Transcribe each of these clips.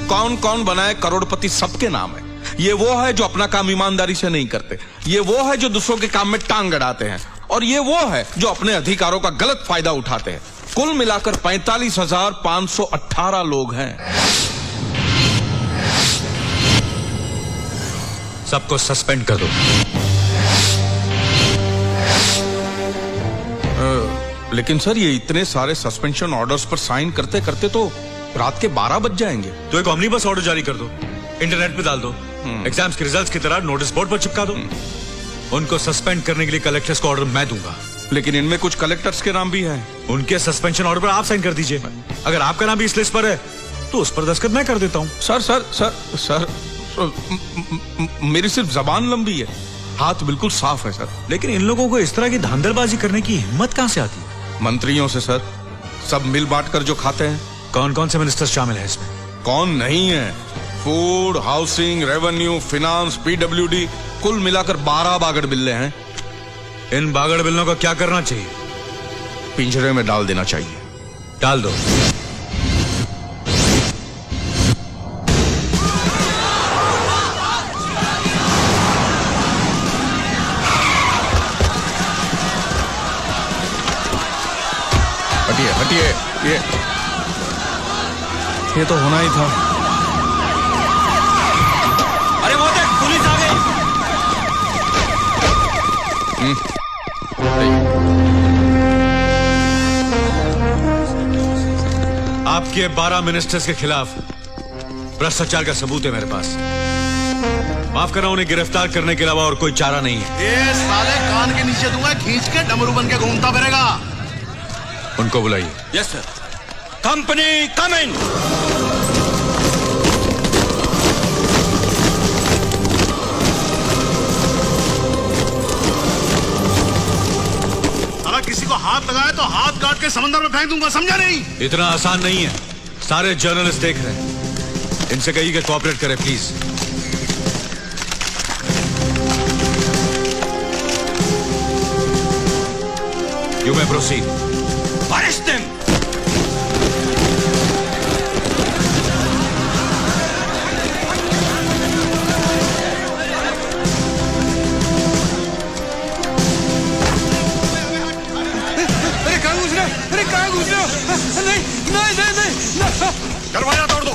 कौन कौन बनाए करोड़पति सबके नाम है। ये वो है जो अपना काम ईमानदारी से नहीं करते, ये वो है जो दूसरों के काम में टांग अड़ाते हैं, और ये वो है जो अपने अधिकारों का गलत फायदा उठाते हैं। कुल मिलाकर 45,518 लोग हैं। सबको सस्पेंड कर दो। लेकिन सर ये इतने सारे सस्पेंशन ऑर्डर्स पर साइन करते करते तो रात के 12 बज जाएंगे। तो एक ऑमनीबस ऑर्डर जारी कर दो, इंटरनेट पे डाल दो, एग्जाम्स के रिजल्ट्स की तरह नोटिस बोर्ड पर चिपका दो। उनको सस्पेंड करने के लिए कलेक्टर्स को ऑर्डर मैं दूंगा। लेकिन इनमें कुछ कलेक्टर्स के नाम भी हैं। उनके सस्पेंशन ऑर्डर पर आप साइन कर दीजिए। अगर आपका नाम भी इस लिस्ट पर है तो उस पर दस्तखत मैं कर देता हूँ। सर सर सर सर मेरी सिर्फ जबान लंबी है, हाथ बिल्कुल साफ है सर। लेकिन इन लोगों को इस तरह की धांधलबाजी करने की हिम्मत कहां से आती है? मंत्रियों से सर, सब मिल बांट कर जो खाते हैं। कौन कौन से मिनिस्टर्स शामिल हैं इसमें? कौन नहीं है? Food, housing, revenue, finance, PWD, कुल मिलाकर 12 बागड़ बिल्ले हैं। इन बागड़ बिल्लों का क्या करना चाहिए? पिंजरे में डाल देना चाहिए। डाल दो। हटिए हटिए, ये तो होना ही था। अरे वो देख, पुलिस आ गई। आपके 12 मिनिस्टर्स के खिलाफ भ्रष्टाचार का सबूत है मेरे पास। माफ करना, उन्हें गिरफ्तार करने के अलावा और कोई चारा नहीं है। ये साले कान के नीचे दूंगा, खींच के डमरू बन के घूमता फिरेगा। उनको बुलाइए। Yes sir. Company coming. अगर किसी को हाथ लगाया तो हाथ काट के समंदर में फेंक दूंगा, समझा नहीं? इतना आसान नहीं है, सारे जर्नलिस्ट देख रहे हैं। इनसे कहिए कि कोऑपरेट करें please. You may proceed. Arrest them. दरवाजा तोड़ दो।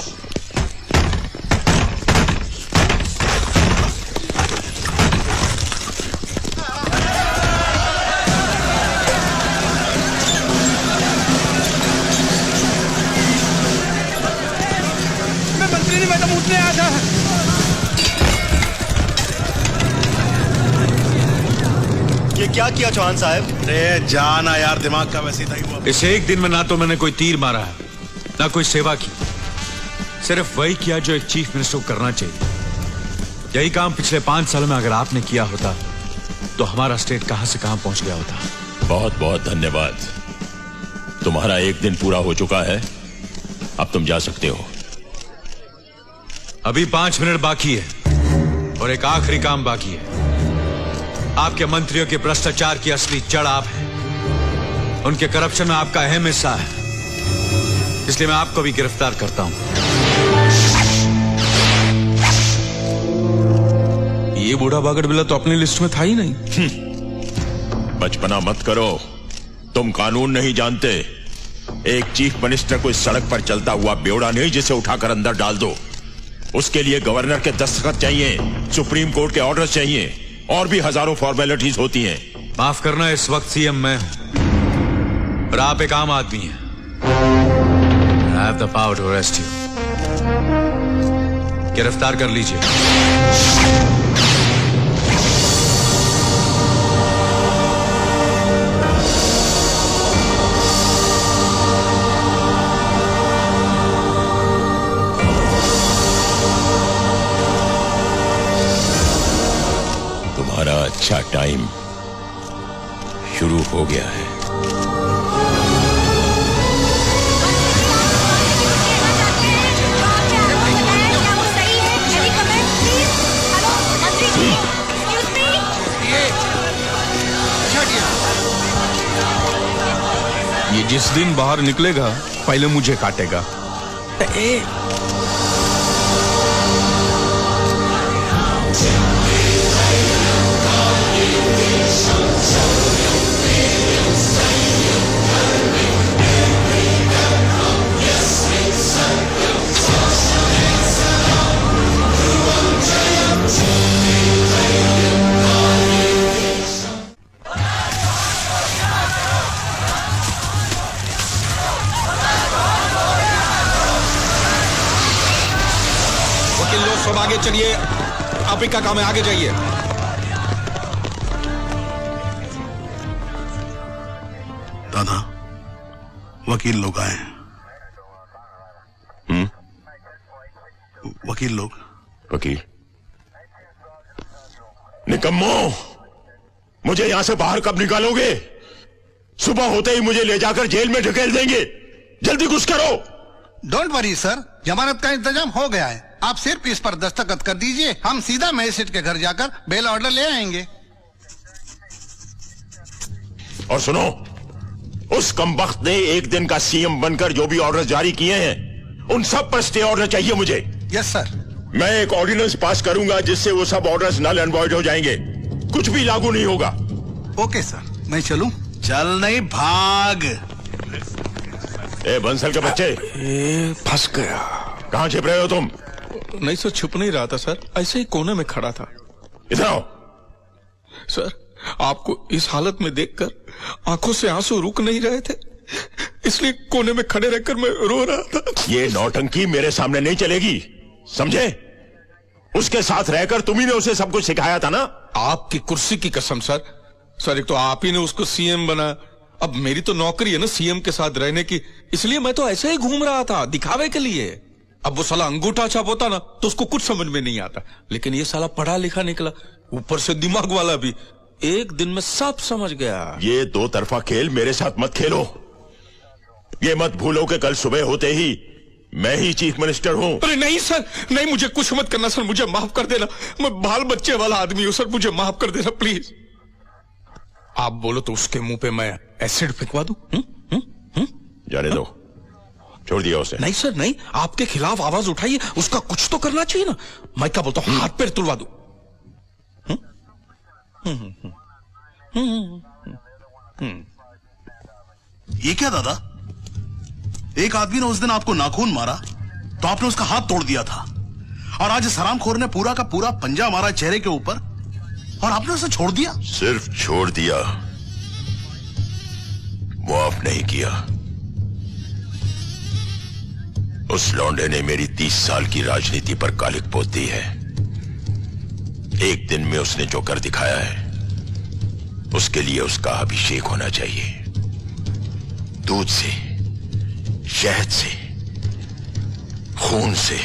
मैं मंत्री नहीं, मैं तो उठने आया था। ये क्या किया चौहान साहब? अरे जाना यार, दिमाग का वैसे ही हुआ। इस एक दिन में ना तो मैंने कोई तीर मारा है, ना कोई सेवा की, सिर्फ वही किया जो एक चीफ मिनिस्टर को करना चाहिए। यही काम पिछले 5 सालों में अगर आपने किया होता तो हमारा स्टेट कहां से कहां पहुंच गया होता। बहुत बहुत धन्यवाद। तुम्हारा एक दिन पूरा हो चुका है, अब तुम जा सकते हो। अभी 5 मिनट बाकी है और एक आखिरी काम बाकी है। आपके मंत्रियों के भ्रष्टाचार की असली जड़ आप हैं। उनके करप्शन में आपका अहम हिस्सा है, इसलिए मैं आपको भी गिरफ्तार करता हूं। ये बूढ़ा बागड़ बिल्ला तो अपनी लिस्ट में था ही नहीं। बचपना मत करो, तुम कानून नहीं जानते। एक चीफ मिनिस्टर को इस सड़क पर चलता हुआ बेवड़ा नहीं जिसे उठाकर अंदर डाल दो। उसके लिए गवर्नर के दस्तखत चाहिए, सुप्रीम कोर्ट के ऑर्डर चाहिए, और भी हजारों फॉर्मेलिटीज होती हैं। माफ करना, इस वक्त सीएम मैं हूं और आप एक आम आदमी हैं। I have the power to arrest you. गिरफ्तार कर लीजिए। तुम्हारा अच्छा टाइम शुरू हो गया है। ये जिस दिन बाहर निकलेगा पहले मुझे काटेगा। सब आगे चलिए, आप ही का काम है, आगे जाइए। दादा, वकील लोग आए हैं। वकील लोग। वकील? निकम्मो, मुझे यहां से बाहर कब निकालोगे? सुबह होते ही मुझे ले जाकर जेल में ढकेल देंगे। जल्दी कुछ करो। डोंट वरी सर, जमानत का इंतजाम हो गया है। आप सिर्फ इस पर दस्तखत कर दीजिए, हम सीधा मजिस्ट्रेट के घर जाकर बेल ऑर्डर ले आएंगे। और सुनो, उस कमबख्त ने एक दिन का सीएम बनकर जो भी ऑर्डर जारी किए हैं, उन सब पर स्टे ऑर्डर चाहिए मुझे। Yes sir. मैं एक ऑर्डिनेंस पास करूंगा जिससे वो सब ऑर्डर्स नल एंड वॉइड हो जाएंगे, कुछ भी लागू नहीं होगा। ओके सर, मैं चलूं? चल नहीं, भाग। ए बंसल के बच्चे, फंस गया। कहां छिप रहे हो तुम? नहीं सर, छुप नहीं रहा था सर, ऐसे ही कोने में खड़ा था। इधर आओ। सर, आपको इस हालत में देखकर आंखों से आंसू रुक नहीं रहे थे, इसलिए कोने में खड़े रहकर मैं रो रहा था। ये नौटंकी मेरे सामने नहीं चलेगी, समझे? उसके साथ रहकर तुम्ही ने उसे सब कुछ सिखाया था ना। आपकी कुर्सी की कसम सर। सर, एक तो आप ही ने उसको सीएम बना, अब मेरी तो नौकरी है ना सीएम के साथ रहने की, इसलिए मैं तो ऐसे ही घूम रहा था दिखावे के लिए। अब वो साला अंगूठा छाप होता ना तो उसको कुछ समझ में नहीं आता, लेकिन ये साला पढ़ा लिखा निकला, ऊपर से दिमाग वाला भी। एक दिन में सब समझ गया। ये दो तरफा खेल मेरे साथ मत खेलो। ये मत भूलो कि कल सुबह होते ही मैं ही चीफ मिनिस्टर हूं। अरे नहीं सर, नहीं, मुझे कुछ मत करना सर, मुझे माफ कर देना। मैं बाल बच्चे वाला आदमी हूं सर, मुझे माफ कर देना प्लीज। आप बोलो तो उसके मुंह पे मैं एसिड फेंकवा दूं? जाने दो, छोड़ दिया उसे। नहीं सर नहीं, आपके खिलाफ आवाज उठाइए, उसका कुछ तो करना चाहिए ना। मैं क्या बोलता हूं, हाथ पैर तुड़वा दूं? ये क्या दादा? एक आदमी ने उस दिन आपको नाखून मारा तो आपने उसका हाथ तोड़ दिया था, और आज इस हरामखोर ने पूरा का पूरा पंजा मारा चेहरे के ऊपर और आपने उसे छोड़ दिया। सिर्फ छोड़ दिया, माफ नहीं किया। उस लौंडे ने मेरी 30 साल की राजनीति पर कालिक पोत दी है। एक दिन में उसने जो कर दिखाया है, उसके लिए उसका अभिषेक होना चाहिए। दूध से, शहद से, खून से,